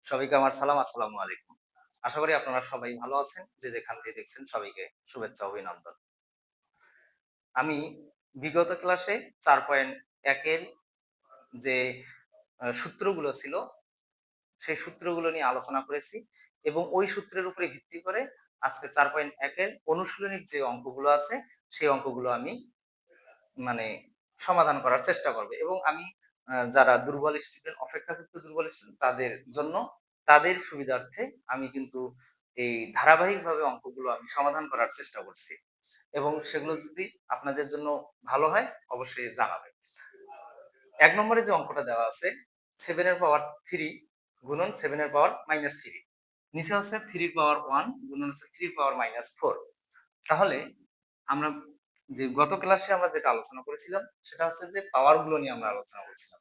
সবাইকে আমার সালাম, আসসালামু আলাইকুম। আশা করি আপনারা সবাই ভালো আছেন। যে যেখান থেকে দেখছেন সবাইকে শুভেচ্ছা অভিনন্দন। আমি বিগত ক্লাসে ৪.১ এর যে সূত্রগুলো ছিল, সেই সূত্রগুলো নিয়ে আলোচনা করেছি এবং ওই সূত্রের উপরে ভিত্তি করে আজকে ৪.১ এর অনুশীলনীর যে অঙ্কগুলো আছে, সেই অঙ্কগুলো আমি মানে সমাধান করার চেষ্টা করব এবং আমি যারা দুর্বল স্টুডেন্ট, অপেক্ষাকৃত দুর্বল স্টুডেন্ট তাদের জন্য, তাদের সুবিধার্থে আমি কিন্তু এই ধারাবাহিকভাবে অঙ্কগুলো আমি সমাধান করার চেষ্টা করছি এবং সেগুলো যদি আপনাদের জন্য ভালো হয় অবশ্যই জানাবেন। ১ নম্বরে যে অঙ্কটা দেওয়া আছে 7 এর পাওয়ার 3 গুণন 7 এর পাওয়ার -3, নিচে হচ্ছে 3 এর পাওয়ার 1 গুণন হচ্ছে 3 এর পাওয়ার -4। তাহলে আমরা যে গত ক্লাসে আমরা যেটা আলোচনা করেছিলাম সেটা হচ্ছে যে পাওয়ার গুলো নিয়ে আমরা আলোচনা করেছিলাম।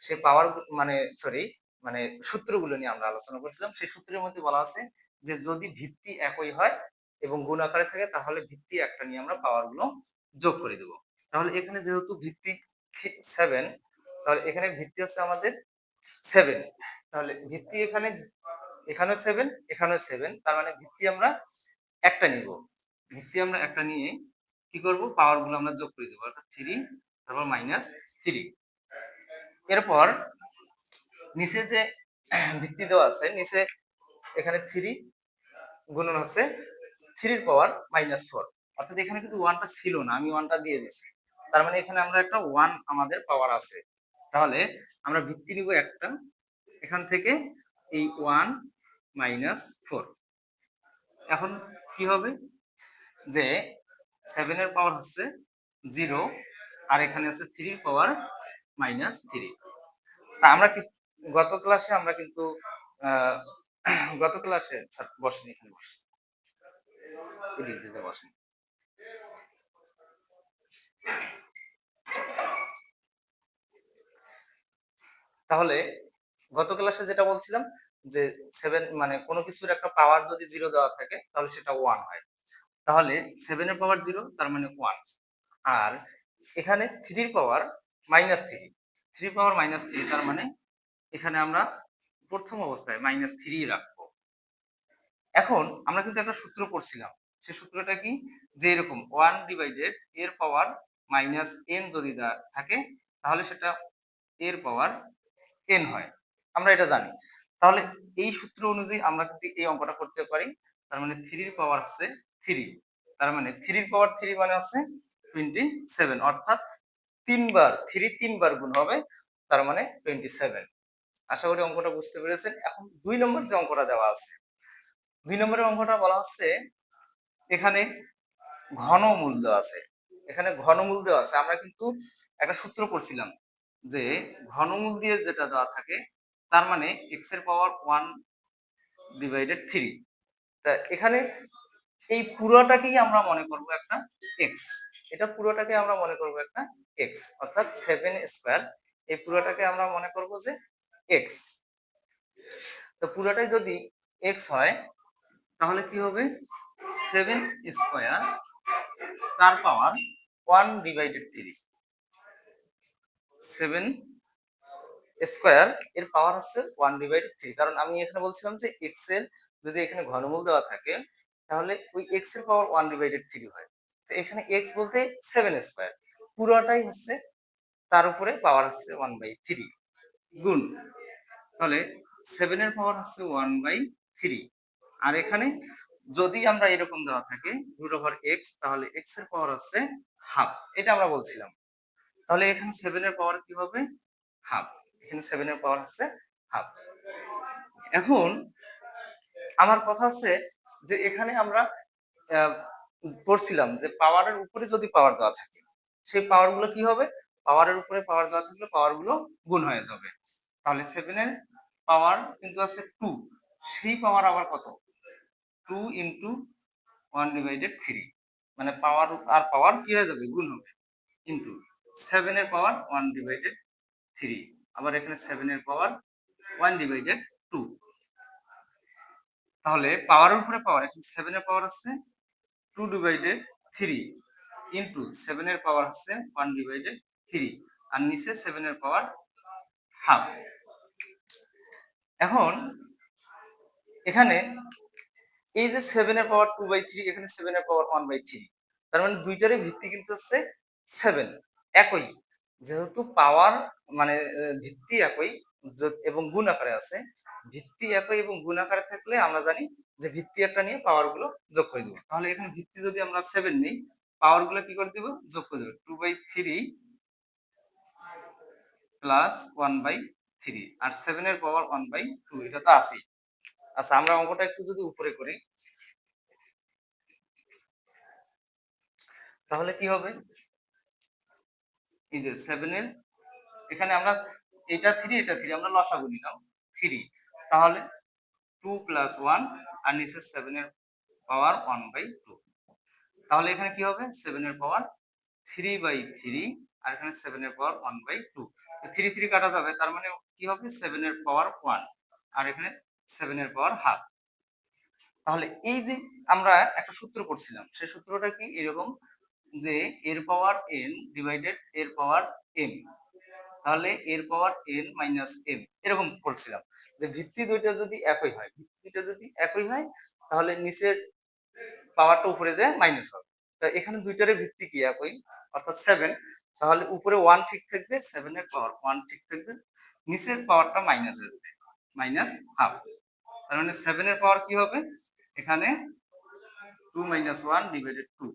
সেই পাওয়ার মানে সরি মানে সূত্রগুলো নিয়ে আমরা আলোচনা করেছিলাম। সেই সূত্রের মধ্যে বলা আছে যে যদি ভিত্তি একই হয় এবং গুণ আকারে থাকে তাহলে ভিত্তি একটা নিয়ে আমরা পাওয়ার গুলো যোগ করে দেব। তাহলে এখানে যেহেতু ভিত্তি 7, তাহলে এখানে ভিত্তি হচ্ছে আমাদের 7। তাহলে ভিত্তি এখানেও 7, এখানেও 7, তার মানে ভিত্তি আমরা একটা নিব। ভিত্তি আমরা একটা নিয়ে কি করব? পাওয়ার গুলো আমরা যোগ করে দেব। অর্থাৎ 3 তারপর -3। এরপর নিচে যে ভিত্তি দেওয়া আছে, নিচে এখানে 3 গুণন হচ্ছে 3 এর পাওয়ার -4। অর্থাৎ এখানে কিন্তু 1 টা ছিল না, আমি 1 টা দিয়ে দিয়েছি। তার মানে এখানে আমরা একটা 1 আমাদের পাওয়ার আছে। তাহলে আমরা ভিত্তি নিব একটা, এখান থেকে এই 1 -4। এখন কি হবে? যে 7 এর পাওয়ার হচ্ছে 0 আর এখানে আছে 3 এর পাওয়ার -3। তা আমরা কি গত ক্লাসে আমরা কিন্তু আ গত ক্লাসে স্যার বসেন, এখানে বসেন। এদিক দিয়ে বসেন। তাহলে গত ক্লাসে যেটা বলছিলাম যে 7 মানে কোন কিছুর একটা পাওয়ার যদি 0 দেওয়া থাকে তাহলে সেটা 1 হয়। তাহলে 7 এর পাওয়ার 0 তার মানে 1। আর এখানে 3 এর পাওয়ার -3, 3 পাওয়ার -3 তার মানে এখানে আমরা প্রথম অবস্থায় -3 রাখবো। এখন আমরা কিন্তু একটা সূত্র পড়ছিলাম। সেই সূত্রটা কি? যে এরকম 1 ডিভাইডেড এর পাওয়ার -n যদি থাকে তাহলে সেটা এর পাওয়ার n হয়। আমরা এটা জানি। তাহলে এই সূত্র অনুযায়ী আমরা কিন্তু এই অঙ্কটা করতে পারি। তার মানে 3 এর পাওয়ার হচ্ছে 3। তার মানে 3 এর পাওয়ার 3 মানে হচ্ছে 27, অর্থাৎ ৩ বার 3 ৩ বার গুণ হবে। তার মানে 27। আশা করি অঙ্কটা বুঝতে পেরেছেন। এখন ২ নম্বর যে অঙ্কটা দেওয়া আছে। ২ নম্বরের অঙ্কটা বলা হচ্ছে এখানে ঘনমূল দেওয়া আছে। এখানে ঘনমূল দেওয়া আছে। আমরা কিন্তু একটা সূত্র পড়ছিলাম যে ঘনমূল দিয়ে যেটা দেওয়া থাকে তার মানে x এর পাওয়ার 1 ডিভাইডেড 3। তা এখানে এই পুরোটাকেই আমরা মনে করব একটা x। এটা পুরোটাকে আমরা মনে করব একটা x, অর্থাৎ 7 স্কয়ার। এই পুরোটাকে আমরা মনে করব যে x। তো পুরোটাই যদি x হয় তাহলে কি হবে? 7 স্কয়ার তার পাওয়ার 1 ডিভাইডেড 3। 7 স্কয়ার এর পাওয়ার হচ্ছে 1 ডিভাইডেড 3। কারণ আমি এখানে বলছিলাম যে x এর যদি এখানে ঘনমূল দেওয়া থাকে তাহলে ওই x এর পাওয়ার 1 ডিভাইডেড 3 হয়। তো এখানে x বলতে 7 স্কয়ার। পুরোটাই হচ্ছে তার উপরে পাওয়ার হচ্ছে 1/3 গুণ। তাহলে 7 এর পাওয়ার হচ্ছে 1/3। আর এখানে যদি আমরা এরকম দেওয়া থাকে √x, তাহলে x এর পাওয়ার হচ্ছে হাফ। এটা আমরা বলছিলাম। তাহলে এখানে 7 এর পাওয়ার কি হবে? হাফ। এখানে 7 এর পাওয়ার হচ্ছে হাফ। এখন আমার কথা হচ্ছে যে এখানে আমরা আ পড়ছিলাম যে পাওয়ারের উপরে যদি পাওয়ার দেওয়া থাকে, সেই পাওয়ার গুলো কি হবে? পাওয়ারের উপরে পাওয়ার দেওয়া থাকলে পাওয়ার গুলো গুণ হয়ে যাবে। তাহলে 7 এর পাওয়ার কিন্তু আছে 2। সেই পাওয়ার আবার কত? 2 ইনটু 1 ডিভাইডেড 3। মানে পাওয়ার আর পাওয়ার কি হয়ে যাবে? গুণ হবে। ইনটু 7 এর পাওয়ার 1 ডিভাইডেড 3। আবার এখানে 7 এর পাওয়ার 1 ডিভাইডেড 2। তাহলে পাওয়ারের উপরে পাওয়ার, এখানে 7 এর পাওয়ার হচ্ছে 2 ডিভাইডেড 3 ইনটু 7 এর পাওয়ার হচ্ছে 1 ডিভাইডেড 3 আর নিচে 7 এর পাওয়ার হাফ। এখন এখানে এই যে 7 এর পাওয়ার 2/3, এখানে 7 এর পাওয়ার 1/3, তার মানে দুইটারই ভিত্তি কিন্তু হচ্ছে 7, একই। যেহেতু পাওয়ার মানে ভিত্তি একই এবং গুণ আকারে আছে। ভিত্তি একই এবং গুণ আকারে থাকলে আমরা জানি যে ভিত্তি একটা নিয়ে পাওয়ার গুলো যোগ করে দিব। তাহলে এখানে ভিত্তি যদি আমরা 7 নিই, পাওয়ার গুলো কি করে দিব? যোগ করে দেব। 2/3 প্লাস 1/3 আর 7 এর পাওয়ার 1/2, এটা তো আছেই। আচ্ছা, আমরা অঙ্কটা একটু যদি উপরে করি তাহলে কি হবে? এই যে 7 এর এখানে আমরা এটা 3 এটা 3 আমরা লসাগু নিলাম 3, তাহলে 2 প্লাস 1 আর নিচে 7 এর পাওয়ার 1/2, তাহলে এখানে কি হবে? 7 এর পাওয়ার 3/3 আর এখানে 7 এর পাওয়ার 1/2, 3 3 কাটা যাবে, তার মানে কি হবে? 7 এর পাওয়ার 1 আর এখানে 7 এর পাওয়ার হাফ। তাহলে এই যে আমরা একটা সূত্র পড়ছিলাম, সেই সূত্রটা কি এরকম যে এর পাওয়ার n ডিভাইডেড এর পাওয়ার m, তাহলে এর পাওয়ার n মাইনাস m এরকম পড়ছিলাম যে ভিত্তি দুইটা যদি একই হয়, ভিত্তি দুইটা যদি একই হয় তাহলে নিচের পাওয়ারটা উপরে যায় মাইনাস হবে। তা এখানে দুইটারই ভিত্তি কি একই, অর্থাৎ 7, তাহলে উপরে 1 ঠিক থাকবে, 7 এর পাওয়ার 1 ঠিক থাকবে, নিচের পাওয়ারটা মাইনাস হয়ে যাবে, মাইনাস হাফ। তার মানে 7 এর পাওয়ার কি হবে? এখানে 2 মাইনাস 1 ডিভাইডেড 2,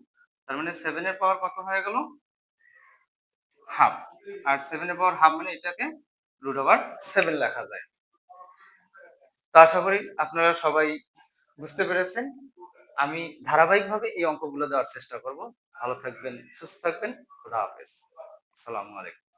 তার মানে 7 এর পাওয়ার কত হয়ে গেল? হাফ। আর 7 এর পাওয়ার হাফ মানে এটাকে √7 লেখা যায়। তো আশা করি আপনারা সবাই বুঝতে পেরেছেন। আমি ধারাবাহিকভাবে এই অঙ্কগুলো দেওয়ার চেষ্টা করব। ভালো থাকবেন, সুস্থ থাকবেন। খোদা হাফেজ। আসসালামু আলাইকুম।